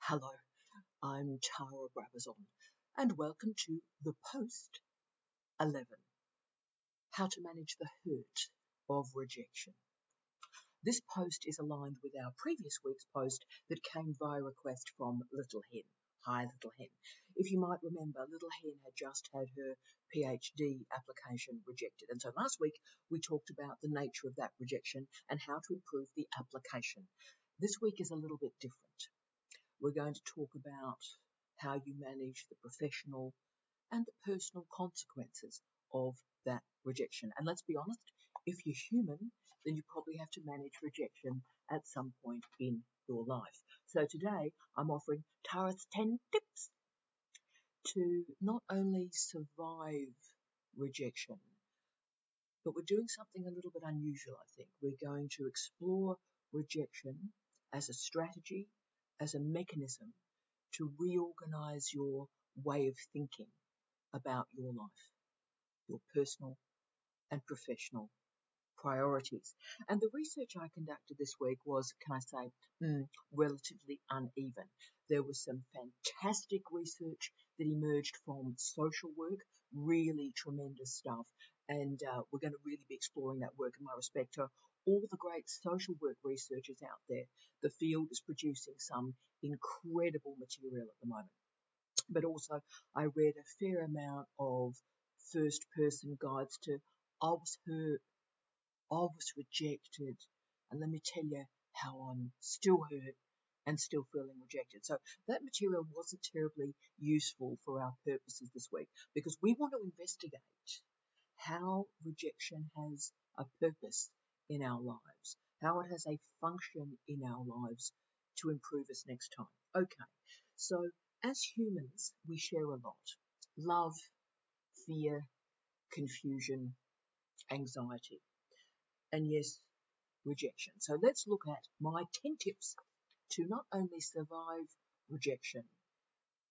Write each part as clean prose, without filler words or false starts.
Hello, I'm Tara Brabazon, and welcome to the Post 11, How to Manage the Hurt of Rejection. This post is aligned with our previous week's post that came via request from Little Hen. Hi, Little Hen. If you might remember, Little Hen had just had her PhD application rejected. And so last week we talked about the nature of that rejection and how to improve the application. This week is a little bit different. We're going to talk about how you manage the professional and the personal consequences of that rejection. And let's be honest, if you're human, then you probably have to manage rejection at some point in your life. So today I'm offering Tara's 10 tips to not only survive rejection, but we're doing something a little bit unusual, I think. We're going to explore rejection as a strategy, as a mechanism to reorganize your way of thinking about your life, your personal and professional priorities. And the research I conducted this week was, can I say, relatively uneven. There was some fantastic research that emerged from social work, really tremendous stuff. And we're going to really be exploring that work in my respect to all the great social work researchers out there. The field is producing some incredible material at the moment. But also, I read a fair amount of first-person guides to, I was hurt, I was rejected, and let me tell you how I'm still hurt and still feeling rejected. So that material wasn't terribly useful for our purposes this week because we want to investigate how rejection has a purpose in our lives, how it has a function in our lives to improve us next time. Okay, so as humans, we share a lot. Love, fear, confusion, anxiety, and yes, rejection. So let's look at my 10 tips to not only survive rejection,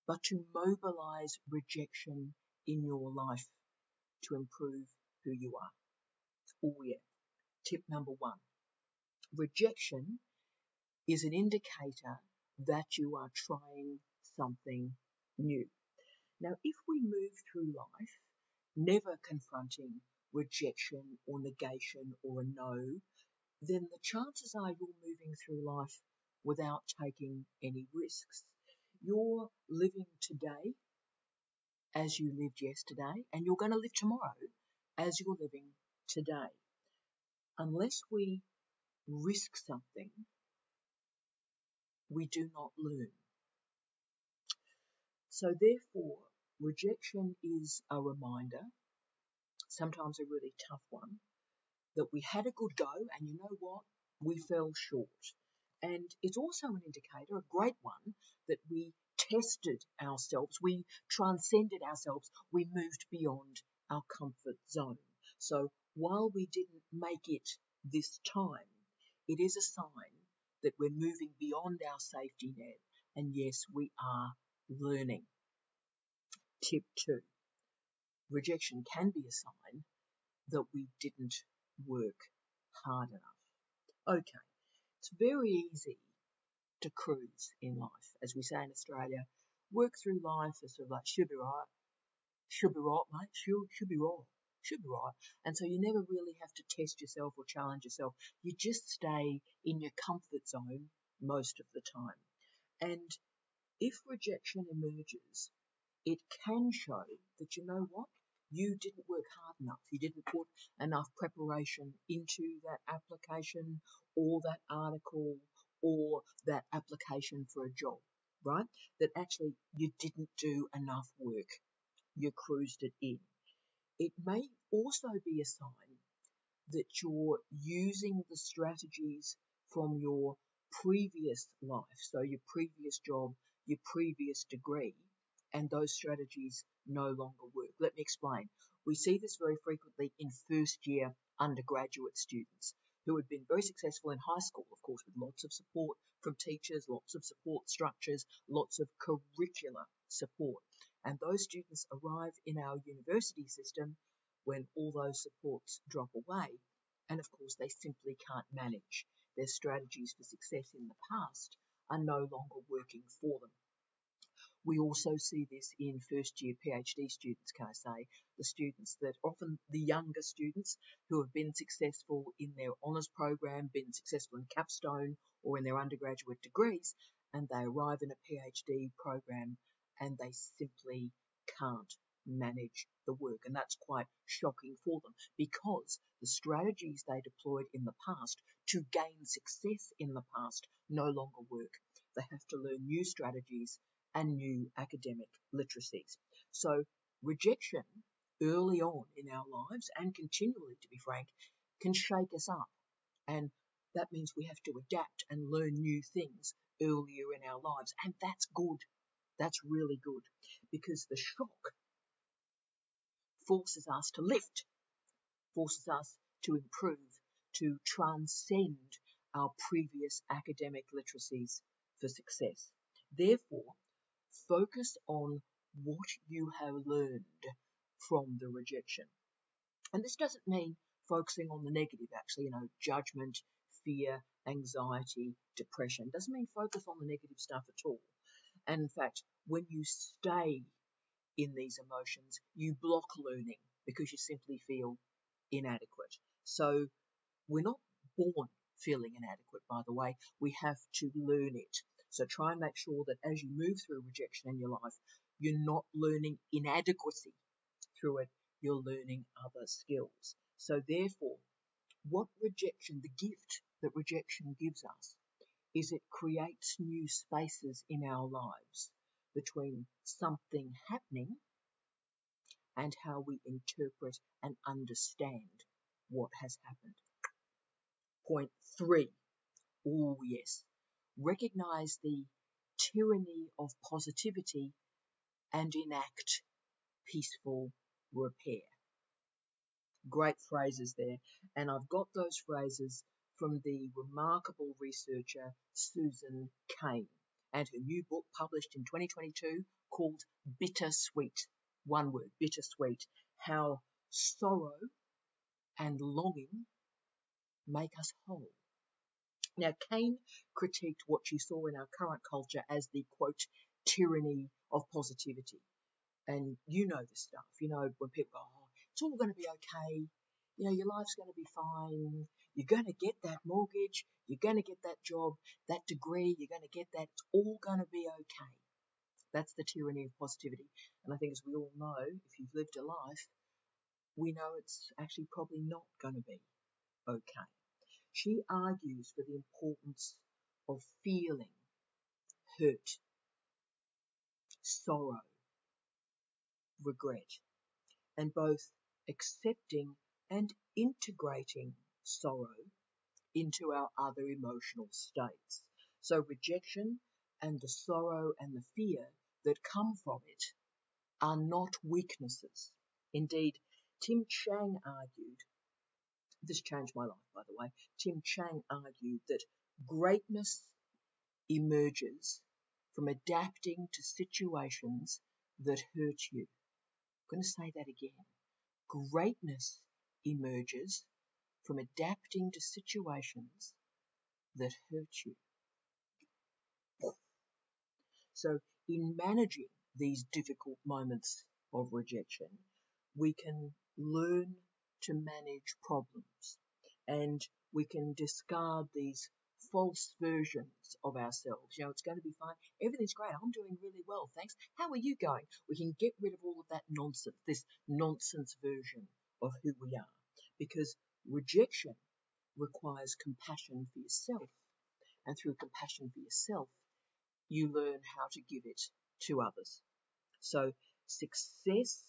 but to mobilize rejection in your life to improve who you are. Oh yeah. Tip number 1. Rejection is an indicator that you are trying something new. Now, if we move through life never confronting rejection or negation or a no, then the chances are you're moving through life without taking any risks. You're living today as you lived yesterday, and you're going to live tomorrow as you're living today. Unless we risk something, we do not learn. So therefore, rejection is a reminder, sometimes a really tough one, that we had a good go, and you know what? We fell short. And it's also an indicator, a great one, that we tested ourselves, we transcended ourselves, we moved beyond our comfort zone. So while we didn't make it this time, it is a sign that we're moving beyond our safety net, and yes, we are learning. Tip 2. Rejection can be a sign that we didn't work hard enough. Okay, it's very easy to cruise in life. As we say in Australia, work through life as sort of like, should be right, mate, should be right, should be right. And so you never really have to test yourself or challenge yourself. You just stay in your comfort zone most of the time. And if rejection emerges, it can show that, you know what, you didn't work hard enough. You didn't put enough preparation into that application or that article or that application for a job, right? That actually you didn't do enough work. You cruised it in. It may also be a sign that you're using the strategies from your previous life, so your previous job, your previous degree, and those strategies no longer work. Let me explain. We see this very frequently in first-year undergraduate students who had been very successful in high school, of course, with lots of support from teachers, lots of support structures, lots of curricular support. And those students arrive in our university system when all those supports drop away. And of course, they simply can't manage. Their strategies for success in the past are no longer working for them. We also see this in first-year PhD students, can I say, the students that often the younger students who have been successful in their honours program, been successful in capstone or in their undergraduate degrees, and they arrive in a PhD program and they simply can't manage the work. And that's quite shocking for them because the strategies they deployed in the past to gain success in the past no longer work. They have to learn new strategies and new academic literacies. So rejection early on in our lives and continually, to be frank, can shake us up. And that means we have to adapt and learn new things earlier in our lives. And that's good. That's really good because the shock forces us to lift, forces us to improve, to transcend our previous academic literacies for success. Therefore, focus on what you have learned from the rejection. And this doesn't mean focusing on the negative, actually, judgment, fear, anxiety, depression. It doesn't mean focus on the negative stuff at all. And in fact, when you stay in these emotions, you block learning because you simply feel inadequate. So we're not born feeling inadequate, by the way. We have to learn it. So try and make sure that as you move through rejection in your life, you're not learning inadequacy through it, you're learning other skills. So therefore, what rejection, the gift that rejection gives us, is it creates new spaces in our lives between something happening and how we interpret and understand what has happened. Point 3. Oh, yes. Recognize the tyranny of positivity and enact peaceful repair. Great phrases there. And I've got those phrases from the remarkable researcher Susan Cain and her new book published in 2022 called Bittersweet. One word, bittersweet. How sorrow and longing make us whole. Now, Cain critiqued what she saw in our current culture as the, quote, tyranny of positivity. And you know this stuff, when people go, oh, it's all going to be okay, your life's going to be fine, you're going to get that mortgage, you're going to get that job, that degree, you're going to get that, it's all going to be okay. That's the tyranny of positivity. And I think as we all know, if you've lived a life, we know it's actually probably not going to be okay. She argues for the importance of feeling hurt, sorrow, regret, and both accepting and integrating sorrow into our other emotional states. So rejection and the sorrow and the fear that come from it are not weaknesses. Indeed, Tim Chang argued, this changed my life, by the way, Tim Chang argued that greatness emerges from adapting to situations that hurt you. I'm going to say that again. Greatness emerges from adapting to situations that hurt you. So in managing these difficult moments of rejection, we can learn to manage problems and we can discard these false versions of ourselves. It's going to be fine. Everything's great. I'm doing really well. Thanks. How are you going? We can get rid of all of that nonsense, this nonsense version of who we are, because rejection requires compassion for yourself. And through compassion for yourself, you learn how to give it to others. So success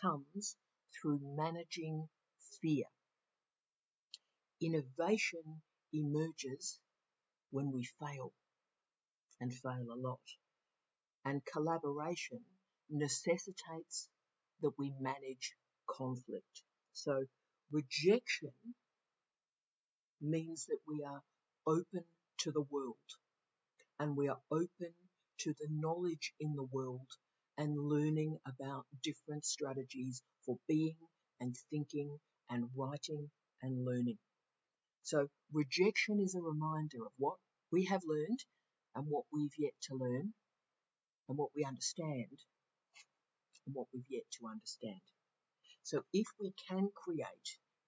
comes through managing fear. Innovation emerges when we fail, and fail a lot. And collaboration necessitates that we manage conflict. So rejection means that we are open to the world, and we are open to the knowledge in the world and learning about different strategies for being and thinking and writing and learning. So rejection is a reminder of what we have learned and what we've yet to learn, and what we understand, and what we've yet to understand. So if we can create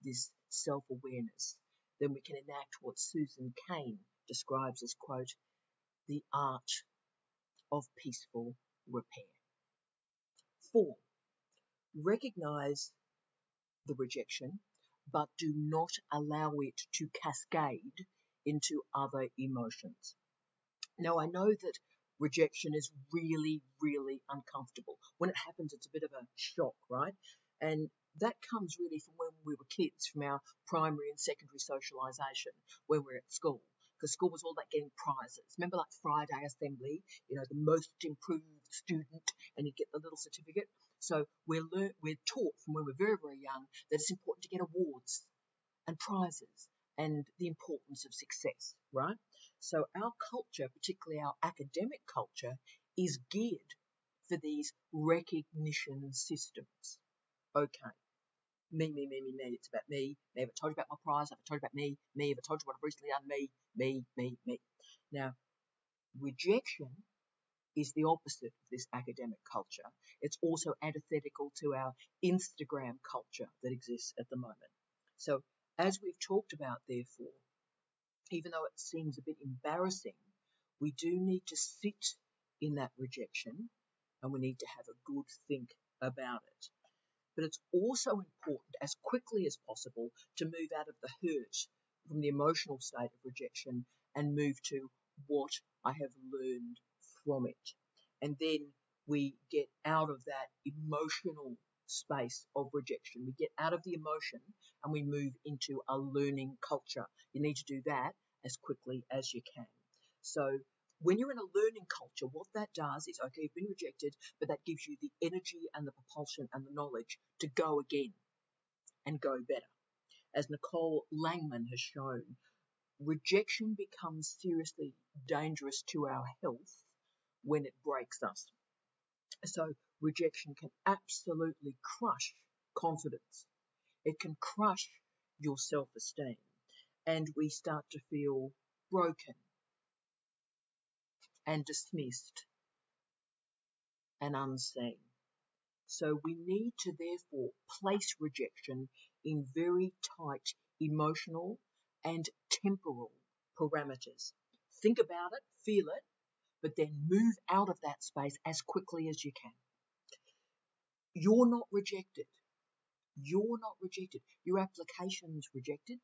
this self-awareness, then we can enact what Susan Cain describes as, quote, the art of peaceful repair. 4, recognize the rejection, but do not allow it to cascade into other emotions. Now, I know that rejection is really, really uncomfortable. When it happens, it's a bit of a shock, right? And that comes really from when we were kids, from our primary and secondary socialisation when we were at school. Because school was all about getting prizes. Remember, like Friday assembly, the most improved student, and you get the little certificate. So we're taught from when we're very, very young that it's important to get awards and prizes and the importance of success, right? So our culture, particularly our academic culture, is geared for these recognition systems. Okay, me, it's about me. Have I told you about my prize? Have I told you about me? Have I told you what I've recently done? Me. Now, rejection is the opposite of this academic culture. It's also antithetical to our Instagram culture that exists at the moment. So, as we've talked about, therefore, even though it seems a bit embarrassing, we do need to sit in that rejection, and we need to have a good think about it. But it's also important, as quickly as possible, to move out of the hurt from the emotional state of rejection and move to what I have learned from it. And then we get out of that emotional space of rejection. We get out of the emotion and we move into a learning culture. You need to do that as quickly as you can. So when you're in a learning culture, what that does is, okay, you've been rejected, but that gives you the energy and the propulsion and the knowledge to go again and go better. As Nicole Langman has shown, rejection becomes seriously dangerous to our health when it breaks us. So rejection can absolutely crush confidence. It can crush your self-esteem, and we start to feel broken and dismissed and unseen. So we need to therefore place rejection in very tight emotional and temporal parameters. Think about it, feel it, but then move out of that space as quickly as you can. You're not rejected. You're not rejected. Your application's rejected.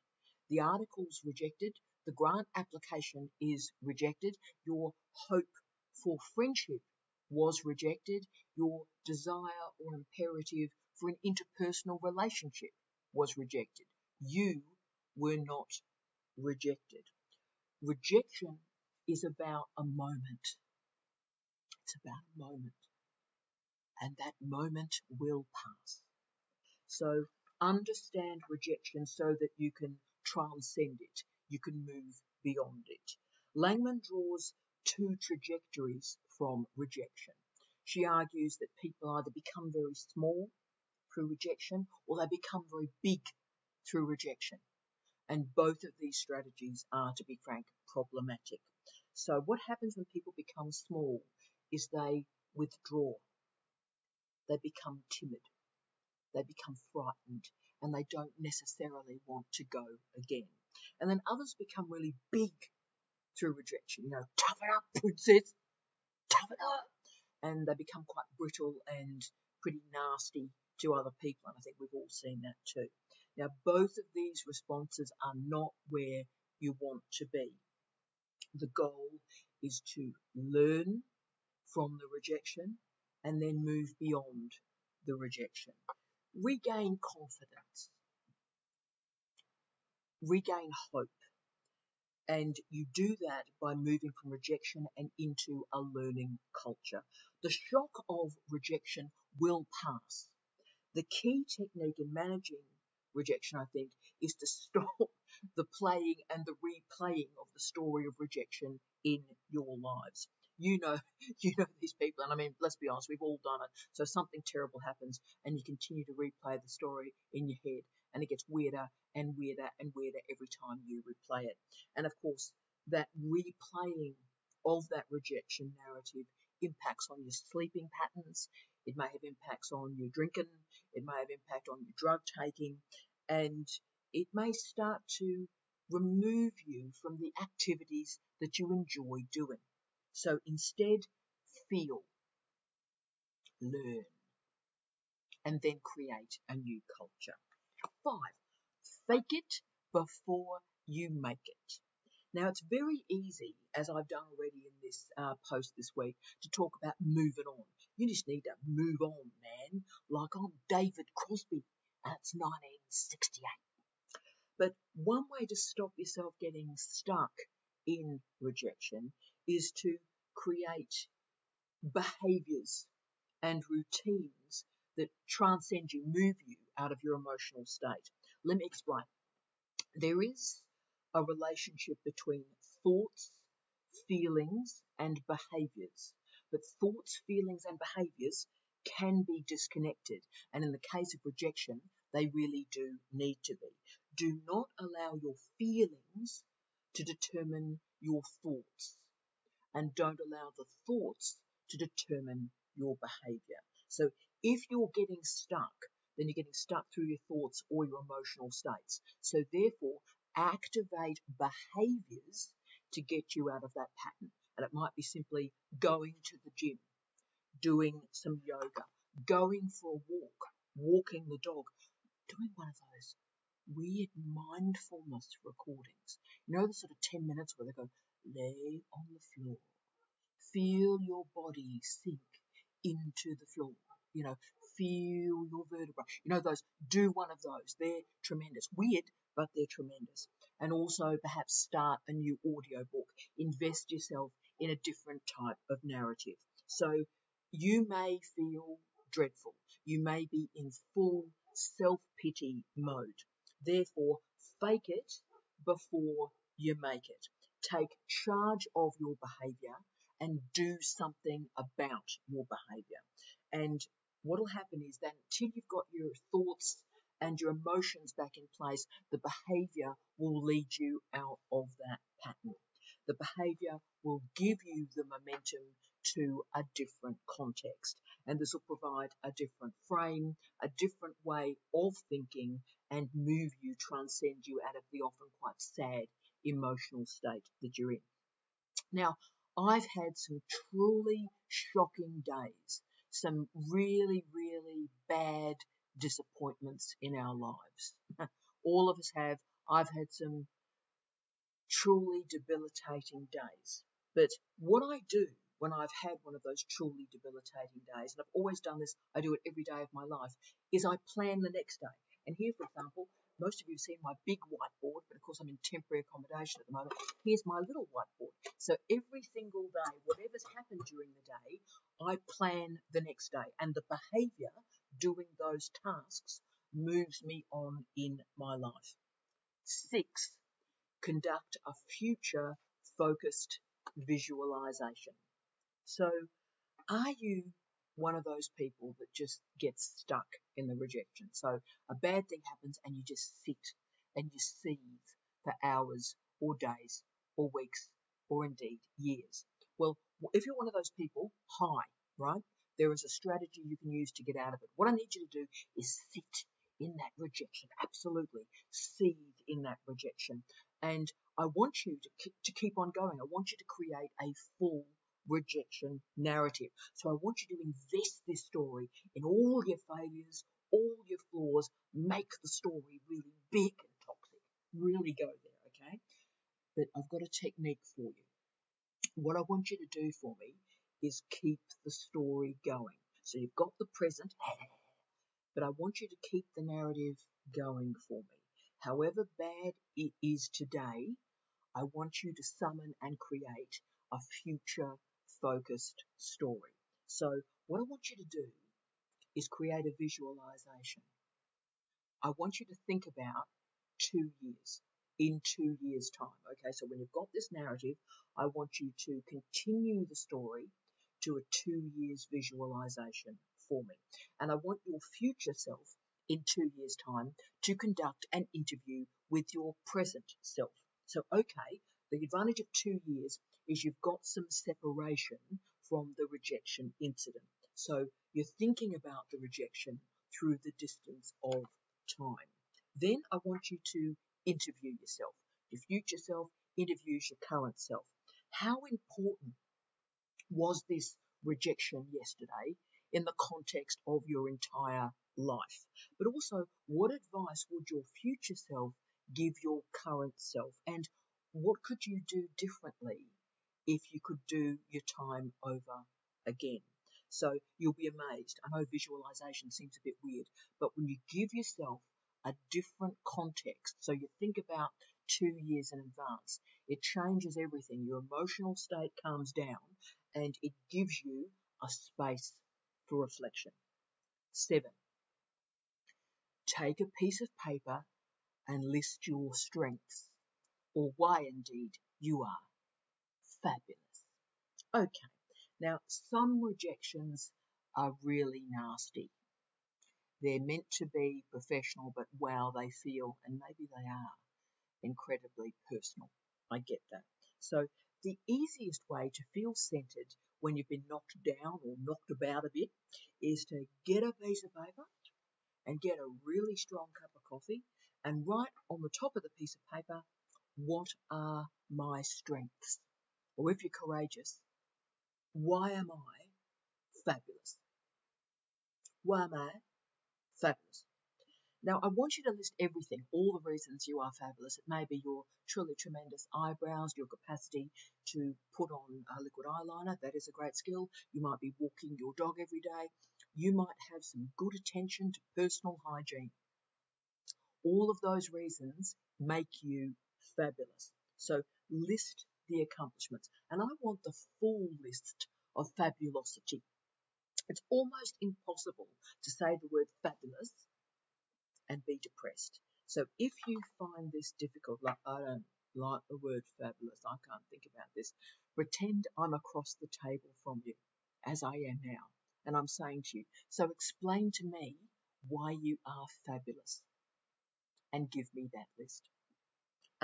The article's rejected. The grant application is rejected. Your hope for friendship was rejected. Your desire or imperative for an interpersonal relationship was rejected. You were not rejected. Rejection is about a moment. It's about a moment. And that moment will pass. So understand rejection so that you can transcend it. You can move beyond it. Langman draws 2 trajectories from rejection. She argues that people either become very small through rejection or they become very big through rejection. And both of these strategies are, to be frank, problematic. So what happens when people become small is they withdraw. They become timid. They become frightened and they don't necessarily want to go again. And then others become really big through rejection. Toughen up, princess, toughen up. And they become quite brittle and pretty nasty to other people. And I think we've all seen that too. Now, both of these responses are not where you want to be. The goal is to learn from the rejection and then move beyond the rejection. Regain confidence, regain hope, and you do that by moving from rejection and into a learning culture. The shock of rejection will pass. The key technique in managing rejection, I think, is to stop the playing and the replaying of the story of rejection in your lives. You know these people, and I mean, let's be honest, we've all done it. So something terrible happens and you continue to replay the story in your head, and it gets weirder and weirder and weirder every time you replay it. And of course, that replaying of that rejection narrative impacts on your sleeping patterns. It may have impacts on your drinking. It may have impact on your drug taking, and it may start to remove you from the activities that you enjoy doing. So instead, feel, learn, and then create a new culture. 5, fake it before you make it. Now, it's very easy, as I've done already in this post this week, to talk about moving on. You just need to move on, man, like I'm David Crosby, and it's 1968. But one way to stop yourself getting stuck in rejection is to create behaviours and routines that transcend you, move you out of your emotional state. Let me explain. There is a relationship between thoughts, feelings, and behaviours. But thoughts, feelings, and behaviours can be disconnected. And in the case of rejection, they really do need to be. Do not allow your feelings to determine your thoughts. And don't allow the thoughts to determine your behaviour. So if you're getting stuck, then you're getting stuck through your thoughts or your emotional states. So therefore, activate behaviours to get you out of that pattern. And it might be simply going to the gym, doing some yoga, going for a walk, walking the dog, doing one of those weird mindfulness recordings. You know, the sort of 10 minutes where they go, lay on the floor, feel your body sink into the floor, you know, feel your vertebrae. You know, those, do one of those. They're tremendous. Weird, but they're tremendous. And also perhaps start a new audio book. Invest yourself in a different type of narrative. So you may feel dreadful. You may be in full self-pity mode. Therefore, fake it before you make it. Take charge of your behaviour and do something about your behaviour. And what will happen is that until you've got your thoughts and your emotions back in place, the behaviour will lead you out of that pattern. The behaviour will give you the momentum to a different context. And this will provide a different frame, a different way of thinking, and move you, transcend you out of the often quite sad emotional state that you're in. Now, I've had some truly shocking days, some really, really bad disappointments in our lives. All of us have. I've had some truly debilitating days. But what I do when I've had one of those truly debilitating days, and I've always done this, I do it every day of my life, is I plan the next day. And here, for example, most of you have seen my big whiteboard, but of course I'm in temporary accommodation at the moment. Here's my little whiteboard. So every single day, whatever's happened during the day, I plan the next day. And the behaviour doing those tasks moves me on in my life. 6, conduct a future-focused visualization. So are you one of those people that just gets stuck in the rejection? So a bad thing happens and you just sit and you seethe for hours or days or weeks or indeed years. Well, if you're one of those people, hi, right? There is a strategy you can use to get out of it. What I need you to do is sit in that rejection, absolutely seethe in that rejection. And I want you to keep on going. I want you to create a full rejection narrative. So I want you to invest this story in all your failures, all your flaws, make the story really big and toxic. Really go there, okay? But I've got a technique for you. What I want you to do for me is keep the story going. So you've got the present, but I want you to keep the narrative going for me. However bad it is today, I want you to summon and create a future-focused story. So what I want you to do is create a visualization. I want you to think about 2 years, in 2 years' time. Okay, so when you've got this narrative, I want you to continue the story to a 2 years visualization for me. And I want your future self in 2 years' time to conduct an interview with your present self. So, okay, The advantage of 2 years is you've got some separation from the rejection incident. So you're thinking about the rejection through the distance of time. Then I want you to interview yourself. Your future self interviews your current self. How important was this rejection yesterday in the context of your entire life? But also, what advice would your future self give your current self? And what could you do differently if you could do your time over again? So you'll be amazed. I know visualization seems a bit weird, but when you give yourself a different context, so you think about 2 years in advance, it changes everything. Your emotional state calms down and it gives you a space for reflection. 7, take a piece of paper and list your strengths, or why indeed you are fabulous. Okay, now some rejections are really nasty. They're meant to be professional, but wow, they feel, and maybe they are, incredibly personal. I get that. So the easiest way to feel centered when you've been knocked down or knocked about a bit is to get a piece of paper and get a really strong cup of coffee and write on the top of the piece of paper, what are my strengths? Or if you're courageous, why am I fabulous? Why am I fabulous? Now, I want you to list everything, all the reasons you are fabulous. It may be your truly tremendous eyebrows, your capacity to put on a liquid eyeliner. That is a great skill. You might be walking your dog every day. You might have some good attention to personal hygiene. All of those reasons make you fabulous. So list the accomplishments. And I want the full list of fabulosity. It's almost impossible to say the word fabulous and be depressed. So if you find this difficult, like I don't like the word fabulous, I can't think about this, pretend I'm across the table from you, as I am now, and I'm saying to you, so explain to me why you are fabulous and give me that list.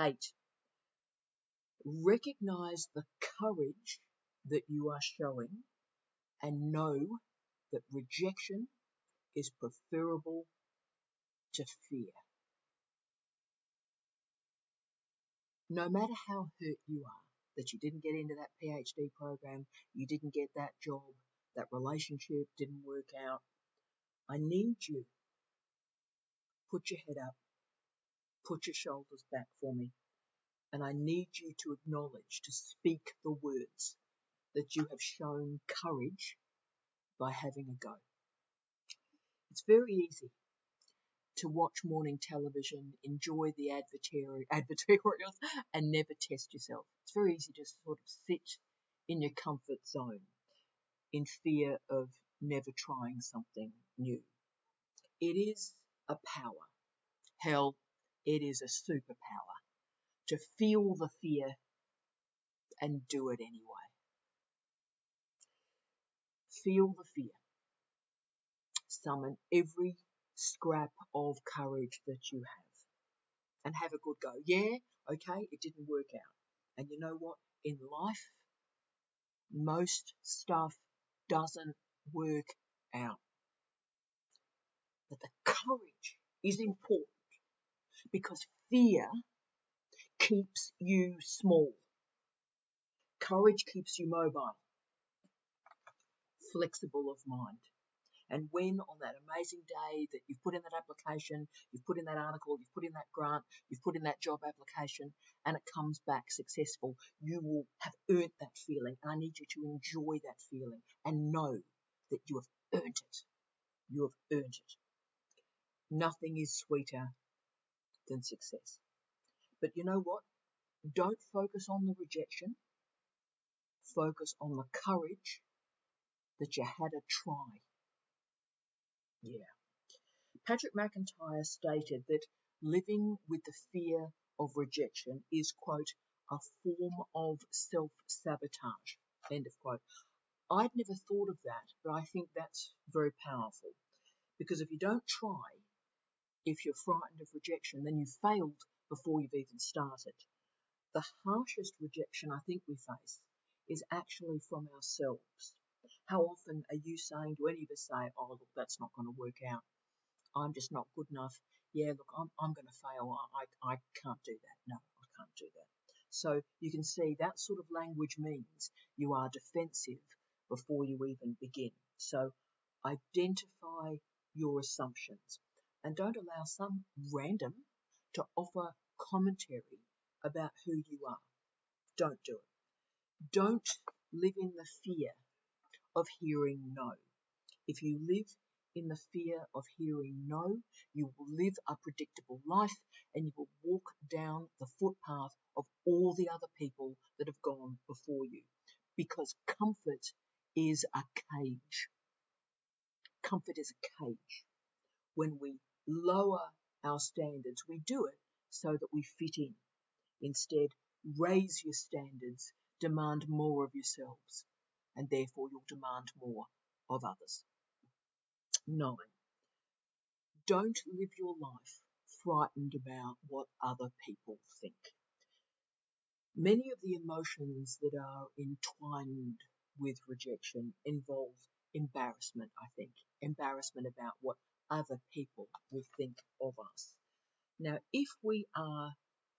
8, recognize the courage that you are showing and know that rejection is preferable to fear. No matter how hurt you are that you didn't get into that PhD program, you didn't get that job, that relationship didn't work out, I need you. Put your head up, put your shoulders back for me, and I need you to acknowledge, to speak the words that you have shown courage by having a go. It's very easy to watch morning television, enjoy the advertorials, and never test yourself. It's very easy to sort of sit in your comfort zone in fear of never trying something new. It is a power. Hell, it is a superpower to feel the fear and do it anyway. Feel the fear. Summon every scrap of courage that you have and have a good go. Yeah, okay, it didn't work out. And you know what? In life, most stuff doesn't work out. But the courage is important because fear keeps you small. Courage keeps you mobile, flexible of mind. And when on that amazing day that you've put in that application, you've put in that article, you've put in that grant, you've put in that job application, and it comes back successful, you will have earned that feeling. And I need you to enjoy that feeling and know that you have earned it. You have earned it. Nothing is sweeter than success. But you know what? Don't focus on the rejection. Focus on the courage that you had a try. Yeah. Patrick McIntyre stated that living with the fear of rejection is, quote, a form of self-sabotage, end of quote. I'd never thought of that, but I think that's very powerful. Because if you don't try, if you're frightened of rejection, then you've failed before you've even started. The harshest rejection I think we face is actually from ourselves. How often are you saying, do any of us say, oh, look, that's not going to work out. I'm just not good enough. Yeah, look, I'm going to fail. I can't do that. No, I can't do that. So you can see that sort of language means you are defensive before you even begin. So identify your assumptions and don't allow some random to offer commentary about who you are. Don't do it. Don't live in the fear of hearing no. If you live in the fear of hearing no, you will live a predictable life and you will walk down the footpath of all the other people that have gone before you. Because comfort is a cage. Comfort is a cage. When we lower our standards, we do it so that we fit in. Instead, raise your standards, demand more of yourselves, and therefore you'll demand more of others. 9. Don't live your life frightened about what other people think. Many of the emotions that are entwined with rejection involve embarrassment, I think. Embarrassment about what other people will think of us. Now, if we are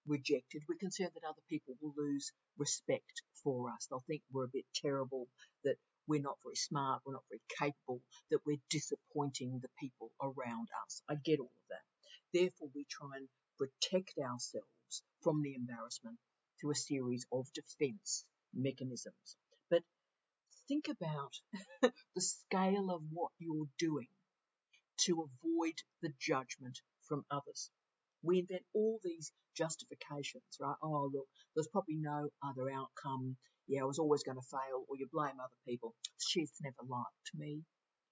rejected, we're concerned that other people will lose respect for us. They'll think we're a bit terrible, that we're not very smart, we're not very capable, that we're disappointing the people around us. I get all of that. Therefore, we try and protect ourselves from the embarrassment through a series of defense mechanisms. But think about the scale of what you're doing to avoid the judgment from others. We invent all these justifications, right? Oh, look, there's probably no other outcome. Yeah, I was always going to fail, or you blame other people. She's never liked me.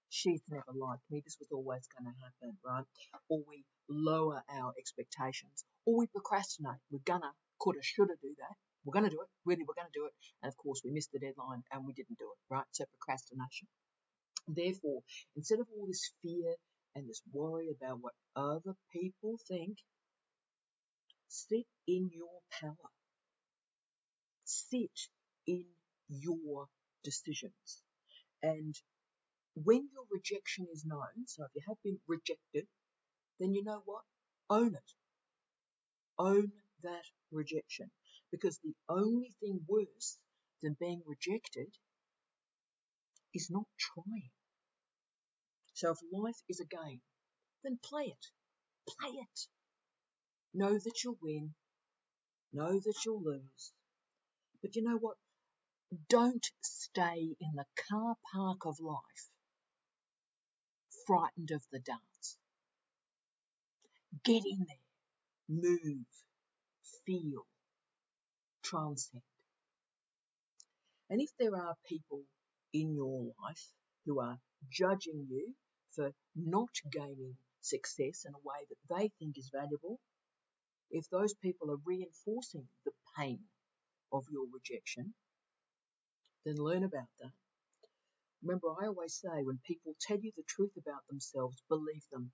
She's never liked me. This was always going to happen, right? Or we lower our expectations, or we procrastinate. We're gonna, coulda, shoulda do that. We're going to do it. Really, we're going to do it. And of course, we missed the deadline and we didn't do it, right? So procrastination. Therefore, instead of all this fear and this worry about what other people think, sit in your power. Sit in your decisions. And when your rejection is known, so if you have been rejected, then you know what? Own it. Own that rejection. Because the only thing worse than being rejected is not trying. So if life is a game, then play it. Play it. Know that you'll win. Know that you'll lose. But you know what? Don't stay in the car park of life frightened of the dance. Get in there. Move. Feel. Transcend. And if there are people in your life who are judging you for not gaining success in a way that they think is valuable, if those people are reinforcing the pain of your rejection, then learn about that. Remember, I always say, when people tell you the truth about themselves, believe them.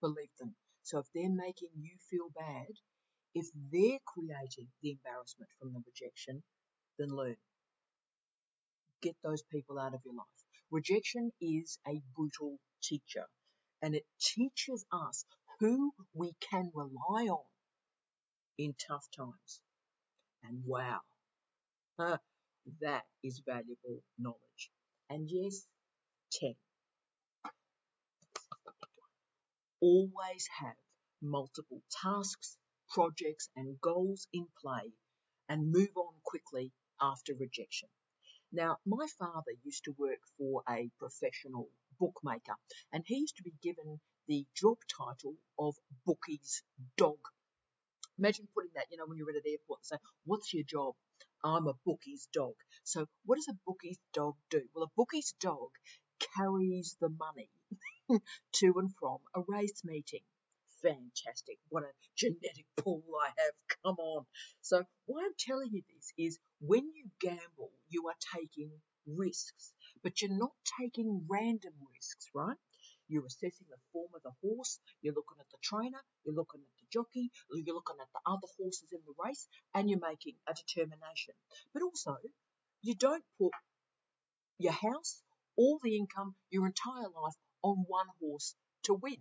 Believe them. So if they're making you feel bad, if they're creating the embarrassment from the rejection, then learn. Get those people out of your life. Rejection is a brutal teacher, and it teaches us who we can rely on in tough times. And wow, that is valuable knowledge. And yes, 10. Always have multiple tasks, projects, and goals in play, and move on quickly after rejection. Now, my father used to work for a professional bookmaker, and he used to be given the job title of Bookie's dog. Imagine putting that, when you're at an airport and say, what's your job? I'm a bookie's dog. So what does a bookie's dog do? Well, a bookie's dog carries the money to and from a race meeting. Fantastic. What a genetic pool I have. Come on. So why I'm telling you this is when you gamble, you are taking risks, but you're not taking random risks, right? You're assessing the form of the horse, you're looking at the trainer, you're looking at the jockey, you're looking at the other horses in the race and you're making a determination. But also, you don't put your house, all the income, your entire life on one horse to win.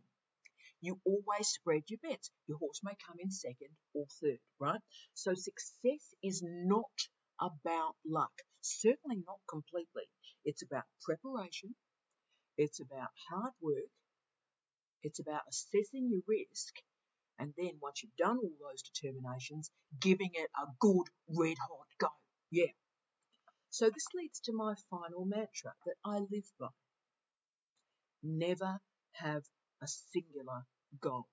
You always spread your bets. Your horse may come in second or third, right? So success is not about luck, certainly not completely. It's about preparation. It's about hard work. It's about assessing your risk. And then once you've done all those determinations, giving it a good red hot go. Yeah. So this leads to my final mantra that I live by. Never have a singular goal.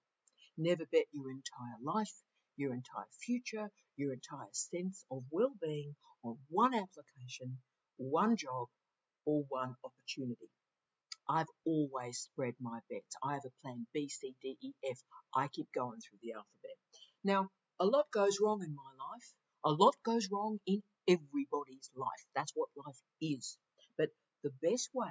Never bet your entire life, your entire future, your entire sense of well-being on one application, one job, or one opportunity. I've always spread my bets. I have a plan B, C, D, E, F. I keep going through the alphabet. Now, a lot goes wrong in my life. A lot goes wrong in everybody's life. That's what life is. But the best way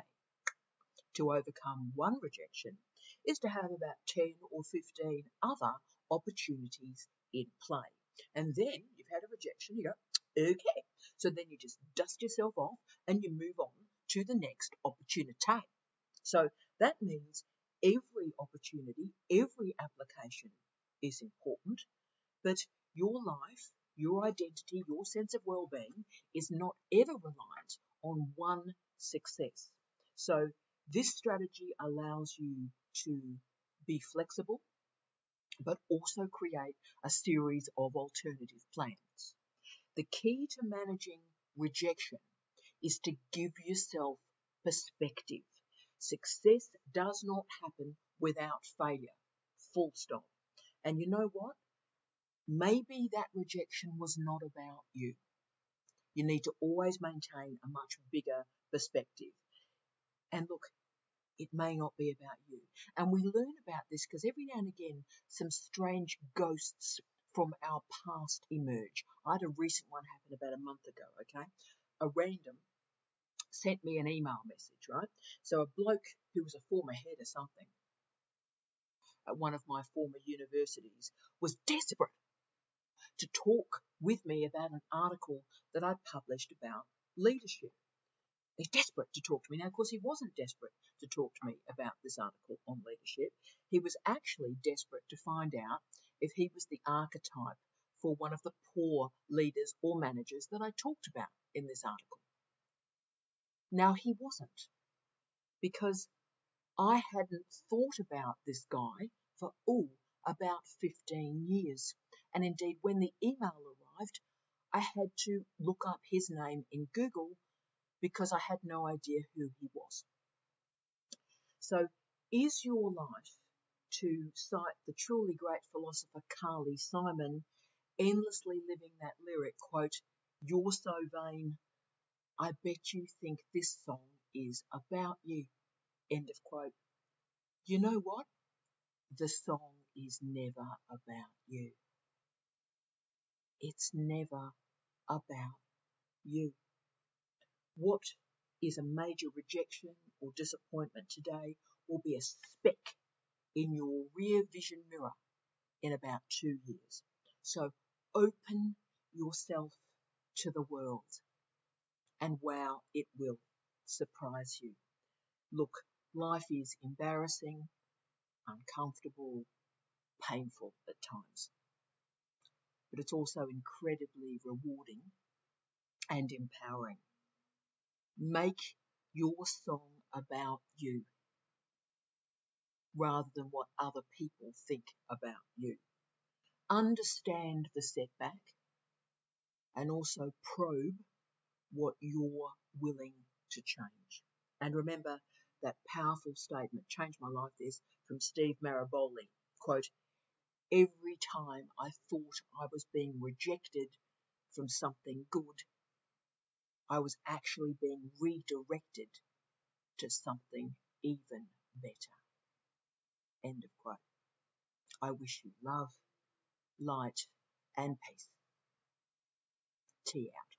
to overcome one rejection is to have about 10 or 15 other opportunities in play. And then you've had a rejection, you go, okay. So then you just dust yourself off and you move on to the next opportunity. So that means every opportunity, every application is important, but your life, your identity, your sense of well-being is not ever reliant on one success. So this strategy allows you to be flexible, but also create a series of alternative plans. The key to managing rejection is to give yourself perspective. Success does not happen without failure, full stop. And you know what? Maybe that rejection was not about you. You need to always maintain a much bigger perspective. And look, it may not be about you. And we learn about this because every now and again, some strange ghosts from our past emerge. I had a recent one happen about a month ago, okay? A random sent me an email message, right? So a bloke who was a former head or something at one of my former universities was desperate to talk with me about an article that I'd published about leadership. He's desperate to talk to me. Now, of course, he wasn't desperate to talk to me about this article on leadership. He was actually desperate to find out if he was the archetype for one of the poor leaders or managers that I talked about in this article. Now, he wasn't, because I hadn't thought about this guy for, about 15 years. And indeed, when the email arrived, I had to look up his name in Google because I had no idea who he was. So, is your life, to cite the truly great philosopher Carly Simon, endlessly living that lyric, quote, "You're so vain, I bet you think this song is about you," end of quote. You know what? The song is never about you. It's never about you. What is a major rejection or disappointment today will be a speck in your rear vision mirror in about 2 years. So open yourself to the world, and wow, it will surprise you. Look, life is embarrassing, uncomfortable, painful at times, but it's also incredibly rewarding and empowering. Make your song about you rather than what other people think about you. Understand the setback and also probe what you're willing to change. And remember that powerful statement, changed my life, this, from Steve Maraboli, quote, "Every time I thought I was being rejected from something good, I was actually being redirected to something even better." End of quote. I wish you love, light, and peace. Tea out.